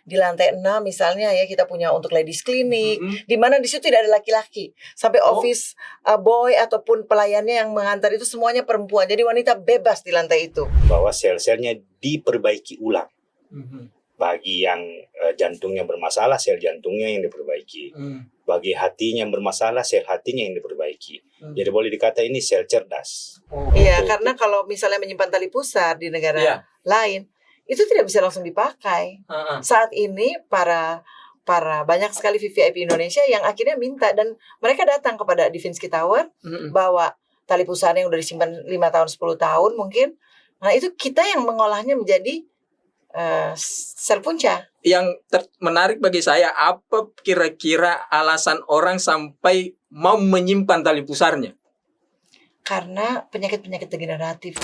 Di lantai 6 misalnya ya kita punya untuk ladies clinic, di mana di situ tidak ada laki-laki. Sampai office boy ataupun pelayannya yang mengantar itu semuanya perempuan. Jadi wanita bebas di lantai itu. Bahwa sel-selnya diperbaiki ulang. Bagi yang jantungnya bermasalah, sel jantungnya yang diperbaiki. Bagi hatinya yang bermasalah, sel hatinya yang diperbaiki. Jadi boleh dikata ini sel cerdas. Iya, karena kalau misalnya menyimpan tali pusar di negara lain, itu tidak bisa langsung dipakai. Saat ini para banyak sekali VVIP Indonesia yang akhirnya minta, dan mereka datang kepada Divinsky Tower bawa tali pusar yang udah disimpan 5 tahun, 10 tahun mungkin. Nah, itu kita yang mengolahnya menjadi sel punca. Yang menarik bagi saya, apa kira-kira alasan orang sampai mau menyimpan tali pusarnya? Karena penyakit-penyakit degeneratif.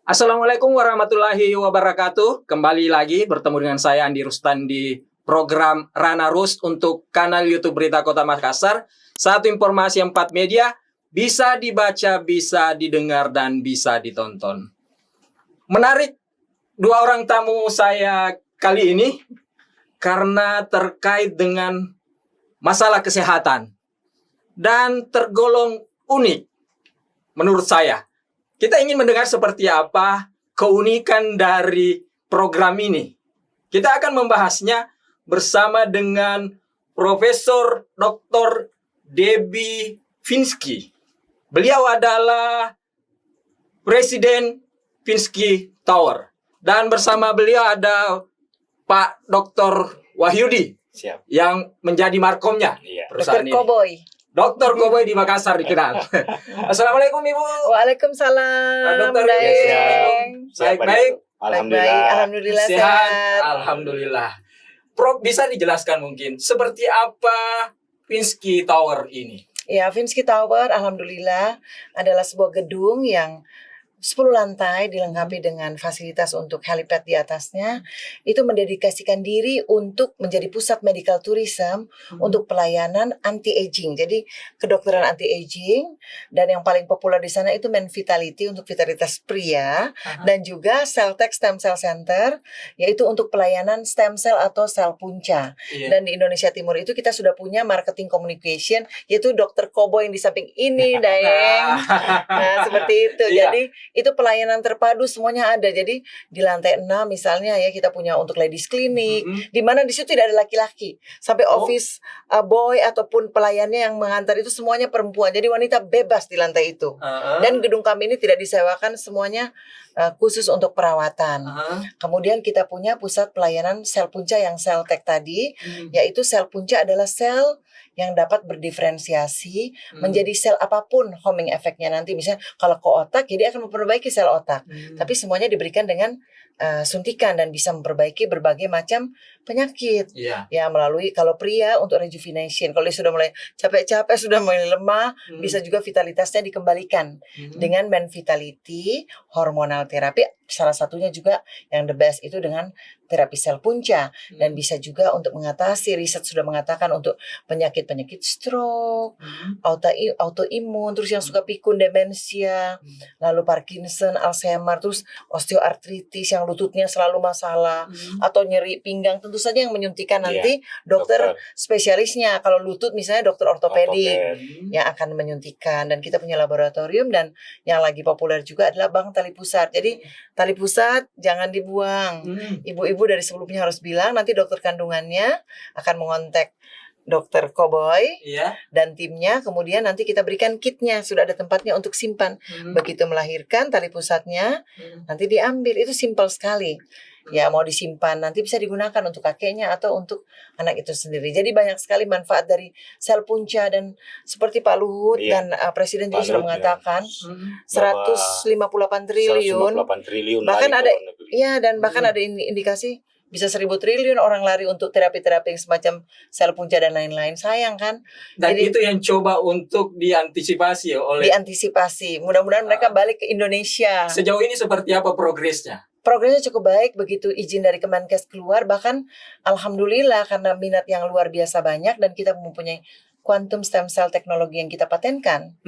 Assalamualaikum warahmatullahi wabarakatuh. Kembali lagi bertemu dengan saya Andi Rustan di program Rana Rus untuk kanal YouTube Berita Kota Makassar. Satu informasi 4 media, bisa dibaca, bisa didengar, dan bisa ditonton. Menarik dua orang tamu saya kali ini karena terkait dengan masalah kesehatan dan tergolong unik menurut saya. Kita ingin mendengar seperti apa keunikan dari program ini. Kita akan membahasnya bersama dengan Profesor Dr. Debbie Finsky. Beliau adalah Presiden Finsky Tower. Dan bersama beliau ada Pak Dr. Wahyudi. Siap. Yang menjadi markomnya perusahaan Dr. Cowboy. Dr. Cowboy di Makassar dikenal. Assalamualaikum Ibu. Waalaikumsalam. Dr. Baik. Baik. Alhamdulillah sehat. Alhamdulillah. Prof, bisa dijelaskan mungkin seperti apa Finsky Tower ini? Ya, Finsky Tower alhamdulillah adalah sebuah gedung yang 10 lantai dilengkapi dengan fasilitas untuk helipad di atasnya. Itu mendedikasikan diri untuk menjadi pusat medical tourism untuk pelayanan anti-aging. Jadi kedokteran anti-aging, dan yang paling populer di sana itu Men Vitality untuk vitalitas pria, dan juga Celltech Stem Cell Center yaitu untuk pelayanan stem cell atau sel punca. Dan di Indonesia Timur itu kita sudah punya marketing communication yaitu Dr. Cowboy yang di samping ini, Dayeng. Nah, seperti itu. Jadi itu pelayanan terpadu semuanya ada. Jadi di lantai 6 misalnya ya kita punya untuk ladies clinic, di mana di situ tidak ada laki-laki. Sampai office boy ataupun pelayannya yang mengantar itu semuanya perempuan. Jadi wanita bebas di lantai itu. Dan gedung kami ini tidak disewakan, semuanya khusus untuk perawatan. Kemudian kita punya pusat pelayanan sel punca yang Celltech tadi, yaitu sel punca adalah sel yang dapat berdiferensiasi menjadi sel apapun homing efeknya nanti. Misalnya kalau ke otak, jadi akan memperbaiki sel otak. Tapi semuanya diberikan dengan suntikan dan bisa memperbaiki berbagai macam penyakit. Ya, melalui kalau pria untuk rejuvenation. Kalau dia sudah mulai capek-capek, sudah mulai lemah, bisa juga vitalitasnya dikembalikan dengan Men Vitality, hormonal terapi. Salah satunya juga yang the best itu dengan terapi sel punca, dan bisa juga untuk mengatasi, riset sudah mengatakan untuk penyakit-penyakit stroke, autoimun, terus yang suka pikun, demensia, lalu Parkinson, Alzheimer, terus osteoartritis yang lututnya selalu masalah, atau nyeri pinggang. Tentu saja yang menyuntikkan nanti dokter spesialisnya. Kalau lutut misalnya dokter ortopedik yang akan menyuntikkan, dan kita punya laboratorium. Dan yang lagi populer juga adalah bank tali pusat. Jadi tali pusat jangan dibuang. Ibu-ibu dari sebelumnya harus bilang, nanti dokter kandungannya akan mengontak Dr. Cowboy dan timnya. Kemudian nanti kita berikan kitnya, sudah ada tempatnya untuk simpan. Begitu melahirkan tali pusatnya, nanti diambil. Itu simpel sekali. Ya, mau disimpan nanti bisa digunakan untuk kakeknya atau untuk anak itu sendiri. Jadi banyak sekali manfaat dari sel punca, dan seperti Pak Luhut dan Presiden juga sudah mengatakan 158 triliun. Bahkan ada dan bahkan ada indikasi bisa 1.000 triliun orang lari untuk terapi-terapi yang semacam sel punca dan lain-lain. Sayang kan? Dan jadi, itu yang coba untuk diantisipasi oleh. Mudah-mudahan mereka balik ke Indonesia. Sejauh ini seperti apa progresnya? Progresnya cukup baik, begitu izin dari Kemenkes keluar, bahkan alhamdulillah karena minat yang luar biasa banyak dan kita mempunyai quantum stem cell teknologi yang kita patenkan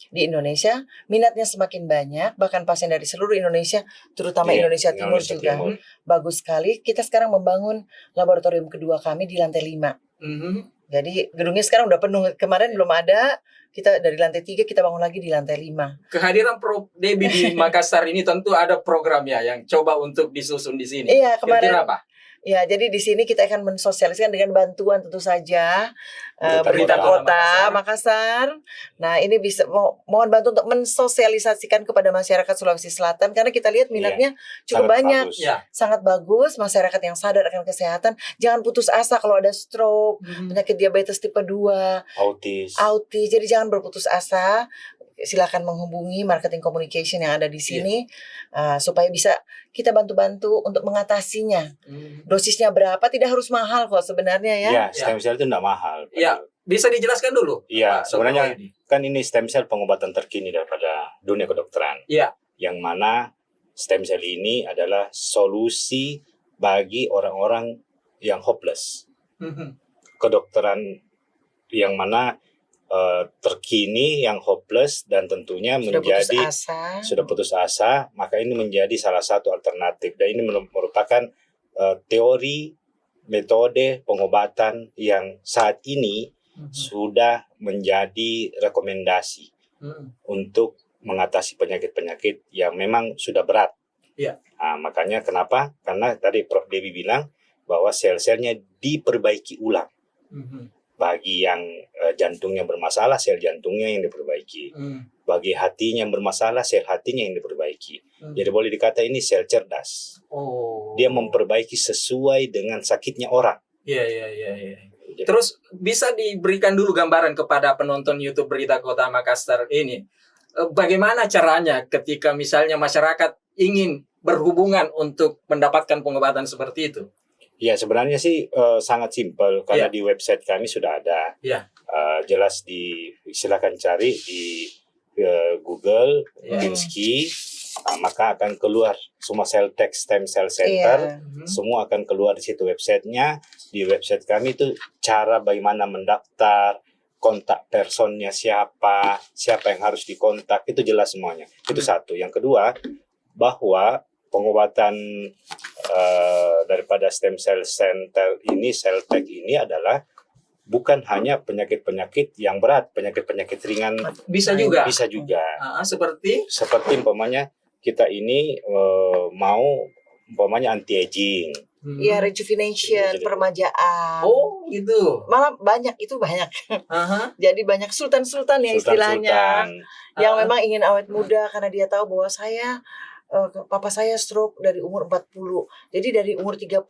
di Indonesia, minatnya semakin banyak, bahkan pasien dari seluruh Indonesia, terutama Iya, Indonesia Timur Indonesia juga. Timur. Bagus sekali. Kita sekarang membangun laboratorium kedua kami di lantai 5. Jadi gedungnya sekarang udah penuh. Kemarin belum ada. Kita dari lantai 3 kita bangun lagi di lantai 5. Kehadiran Prof Debbie di Makassar ini tentu ada program ya yang coba untuk disusun di sini. Iya, kemarin. Kira-kira apa? Ya, jadi di sini kita akan mensosialisasikan dengan bantuan tentu saja Berita Berita Kota Kota Makassar. Nah, ini bisa mohon bantu untuk mensosialisasikan kepada masyarakat Sulawesi Selatan karena kita lihat minatnya cukup sangat banyak. bagus. Ya. Sangat bagus, masyarakat yang sadar akan kesehatan. Jangan putus asa kalau ada stroke, penyakit diabetes tipe 2, Autis. jadi jangan berputus asa. Silakan menghubungi marketing communication yang ada di sini supaya bisa kita bantu-bantu untuk mengatasinya. Dosisnya berapa? Tidak harus mahal kok sebenarnya ya. Ya, stem cell itu tidak mahal. Ya, bisa dijelaskan dulu. Iya, Pak sebenarnya Dr. Wahyudi. kan ini stem cell pengobatan terkini daripada dunia kedokteran. Iya. Yang mana stem cell ini adalah solusi bagi orang-orang yang hopeless. Kedokteran yang mana terkini, yang hopeless, dan tentunya sudah putus asa, maka ini menjadi salah satu alternatif. Dan ini merupakan teori metode pengobatan yang saat ini sudah menjadi rekomendasi untuk mengatasi penyakit-penyakit yang memang sudah berat. Iya. Nah, makanya kenapa? Karena tadi Prof Debbie bilang bahwa sel-selnya diperbaiki ulang. Bagi yang jantungnya bermasalah, sel jantungnya yang diperbaiki. Bagi hatinya yang bermasalah, sel hatinya yang diperbaiki. Jadi boleh dikata ini sel cerdas. Dia memperbaiki sesuai dengan sakitnya orang. Iya. Terus bisa diberikan dulu gambaran kepada penonton YouTube Berita Kota Makassar ini. Bagaimana caranya ketika misalnya masyarakat ingin berhubungan untuk mendapatkan pengobatan seperti itu? Ya, sebenarnya sih sangat simpel karena di website kami sudah ada. Jelas silakan cari di Google Insky, maka akan keluar semua Celltech Stem Cell Center. Semua akan keluar di situ websitenya. Di website kami itu cara bagaimana mendaftar, kontak personnya siapa yang harus dikontak, itu jelas semuanya. Itu satu. Yang kedua, bahwa pengobatan daripada stem cell center ini, Celltech ini adalah bukan hanya penyakit-penyakit yang berat, penyakit-penyakit ringan bisa juga. Seperti umpamanya kita ini mau umpamanya anti-aging. Iya, rejuvenation, peremajaan. Oh, gitu. Malah banyak. Jadi banyak sultan-sultan ya istilahnya. Yang memang ingin awet muda karena dia tahu bahwa papa saya stroke dari umur 40. Jadi dari umur 30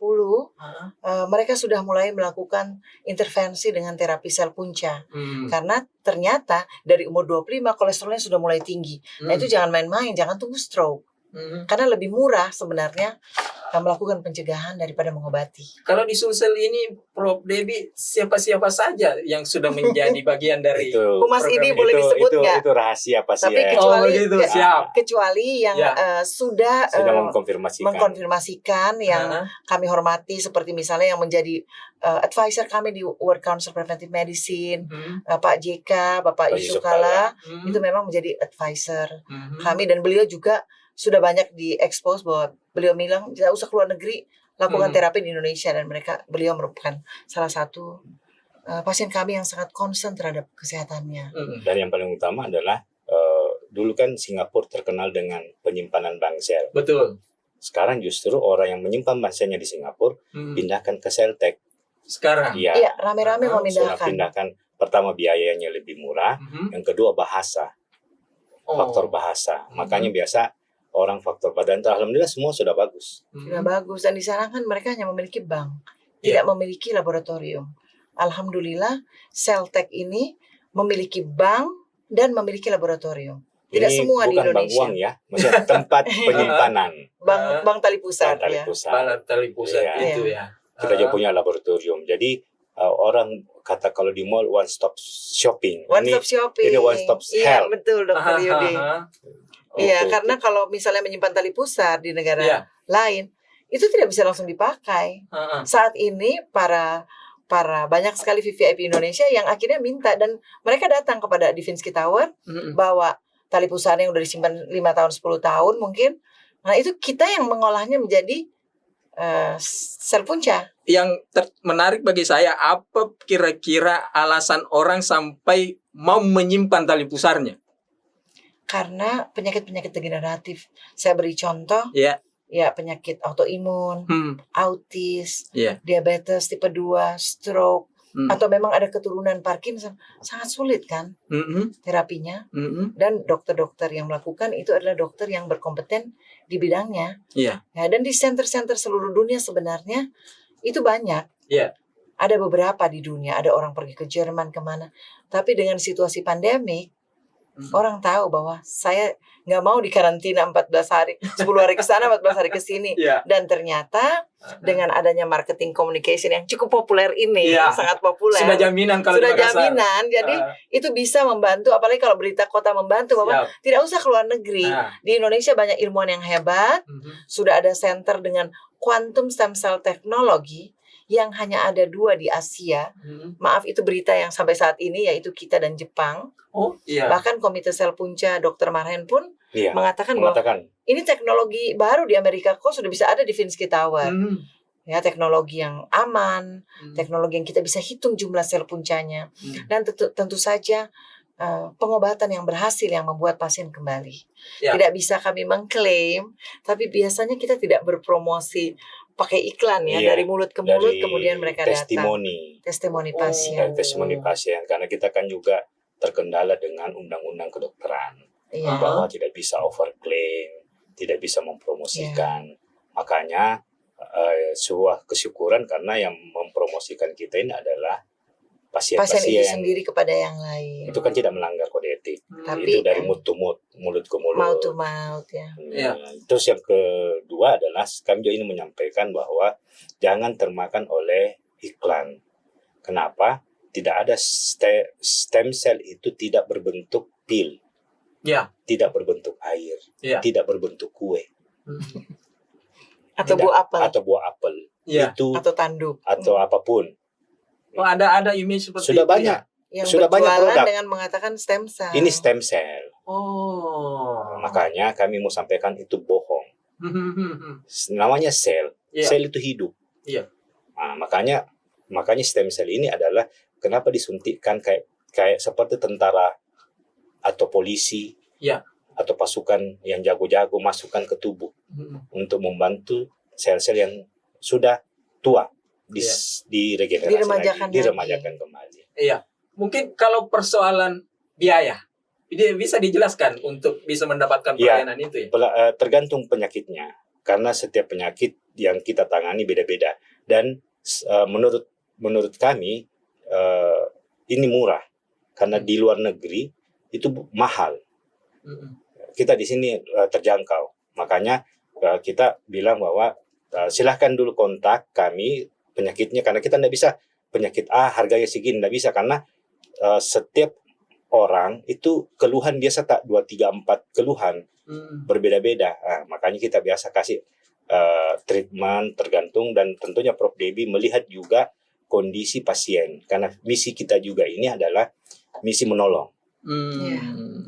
mereka sudah mulai melakukan intervensi dengan terapi sel punca. Karena ternyata dari umur 25 kolesterolnya sudah mulai tinggi. Nah, itu jangan main-main, jangan tunggu stroke. Karena lebih murah sebenarnya melakukan pencegahan daripada mengobati. Kalau di Sulsel ini, Prof Debbie, siapa-siapa saja yang sudah menjadi bagian dari Humas ini boleh disebut nggak? Itu rahasia pasti. Tapi kecuali yang sudah mengkonfirmasikan yang kami hormati, seperti misalnya yang menjadi advisor kami di World Council Preventive Medicine, Pak JK, Bapak Yusuf Kala, itu memang menjadi advisor kami, dan beliau juga sudah banyak di-expose bahwa beliau bilang tidak usah keluar negeri, lakukan terapi di Indonesia, dan beliau merupakan salah satu pasien kami yang sangat concern terhadap kesehatannya. Dan yang paling utama adalah dulu kan Singapura terkenal dengan penyimpanan bank sel. Betul. Sekarang justru orang yang menyimpan bank selnya di Singapura pindahkan ke Celltech. Sekarang? Iya, rame-rame memindahkan. Pertama biayanya lebih murah, yang kedua bahasa. Faktor bahasa. Makanya biasa orang faktor badan, alhamdulillah semua sudah bagus. Sudah bagus, dan di sana kan mereka hanya memiliki bank, tidak memiliki laboratorium. Alhamdulillah Celltech ini memiliki bank dan memiliki laboratorium. Tidak ini semua di Indonesia. Bukan bank uang ya, maksudnya tempat penyimpanan. Bank tali pusat. Tali pusat itu ya. Kita juga punya laboratorium. Jadi orang kata kalau di mall one stop shopping. Ini one stop health. Iya, betul Dr. Yudi. Iya, karena kalau misalnya menyimpan tali pusat di negara lain, itu tidak bisa langsung dipakai. Saat ini para banyak sekali VVIP Indonesia yang akhirnya minta, dan mereka datang kepada Divinsky Tower bawa tali pusar yang udah disimpan 5 tahun 10 tahun mungkin. Nah itu kita yang mengolahnya menjadi sel punca. Yang menarik bagi saya, apa kira-kira alasan orang sampai mau menyimpan tali pusarnya? Karena penyakit-penyakit degeneratif. Saya beri contoh, ya penyakit autoimun, autis, diabetes tipe 2, stroke, atau memang ada keturunan Parkinson, sangat sulit kan terapinya. Dan dokter-dokter yang melakukan itu adalah dokter yang berkompeten di bidangnya. Ya, dan di center-center seluruh dunia sebenarnya itu banyak. Ada beberapa di dunia, ada orang pergi ke Jerman kemana. Tapi dengan situasi pandemik, orang tahu bahwa saya nggak mau dikarantina 14 hari, 10 hari ke sana, 14 hari ke sini. Dan ternyata dengan adanya marketing communication yang cukup populer ini, sangat populer. Sudah jaminan kalau sudah jaminan, jadi itu bisa membantu, apalagi kalau berita kota membantu bahwa tidak usah keluar negeri. Di Indonesia banyak ilmuwan yang hebat, sudah ada center dengan quantum stem cell technology yang hanya ada 2 di Asia. Maaf, itu berita yang sampai saat ini, yaitu kita dan Jepang. Bahkan Komite Sel Punca Dr. Marhen pun mengatakan bahwa ini teknologi baru di Amerika kok sudah bisa ada di Divinsky Tower. Ya, teknologi yang aman, teknologi yang kita bisa hitung jumlah sel puncanya. Dan tentu saja pengobatan yang berhasil yang membuat pasien kembali. Tidak bisa kami mengklaim, tapi biasanya kita tidak berpromosi pakai iklan dari mulut ke mulut, kemudian mereka testimoni pasien. Testimoni pasien, karena kita kan juga terkendala dengan undang-undang kedokteran bahwa tidak bisa overclaim, tidak bisa mempromosikan. Makanya sebuah kesyukuran karena yang mempromosikan kita ini adalah pasien-pasien itu sendiri kepada yang lain. Itu kan tidak melanggar kode etik. Tapi itu dari mulut ke mulut. Mouth to mouth Terus yang kedua adalah kami juga ini menyampaikan bahwa jangan termakan oleh iklan. Kenapa? Tidak ada stem cell itu tidak berbentuk pil. Tidak berbentuk air. Tidak berbentuk kue. Atau buah apel. Itu atau tanduk. Atau apapun. Ada image seperti sudah itu banyak. Yang sudah banyak produk dengan mengatakan stem cell. Ini stem cell. Makanya kami mau sampaikan itu bohong. Namanya sel. Sel itu hidup. Nah, makanya stem cell ini adalah kenapa disuntikkan kayak seperti tentara atau polisi atau pasukan yang jago-jago masukkan ke tubuh untuk membantu sel-sel yang sudah tua diregenerasi diremajakan kembali. Mungkin kalau persoalan biaya, ini bisa dijelaskan untuk bisa mendapatkan pelayanan itu ya? Tergantung penyakitnya, karena setiap penyakit yang kita tangani beda-beda. Dan menurut kami ini murah, karena di luar negeri itu mahal. Kita di sini terjangkau. Makanya kita bilang bahwa silahkan dulu kontak kami penyakitnya, karena kita tidak bisa penyakit A harganya segini, tidak bisa, karena setiap orang itu keluhan biasa tak 2, 3, 4 keluhan berbeda-beda. Makanya kita biasa kasih treatment tergantung, dan tentunya Prof. Debbie melihat juga kondisi pasien, karena misi kita juga ini adalah misi menolong.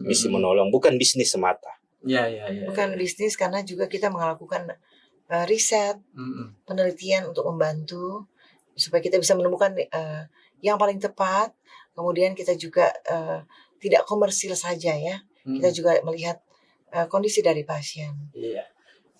Misi menolong, bukan bisnis semata. Bukan bisnis, karena juga kita melakukan riset, penelitian untuk membantu supaya kita bisa menemukan yang paling tepat. Kemudian kita juga tidak komersil saja ya. Kita juga melihat kondisi dari pasien.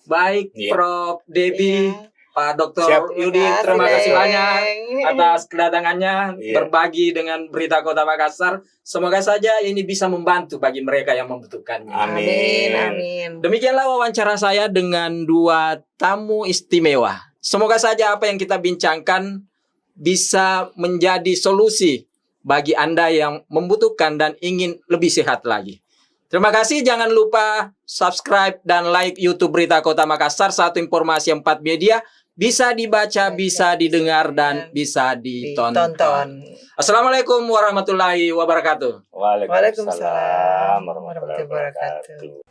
Baik, Prof. Debbie, Pak Dr. Yudi, terima kasih banyak atas kedatangannya berbagi dengan Berita Kota Makassar. Semoga saja ini bisa membantu bagi mereka yang membutuhkannya. Amin. Demikianlah wawancara saya dengan 2 tamu istimewa. Semoga saja apa yang kita bincangkan bisa menjadi solusi bagi Anda yang membutuhkan dan ingin lebih sehat lagi. Terima kasih, jangan lupa subscribe dan like YouTube Berita Kota Makassar, satu informasi 4 media, bisa dibaca, bisa didengar, dan bisa ditonton. Assalamualaikum warahmatullahi wabarakatuh. Waalaikumsalam warahmatullahi wabarakatuh.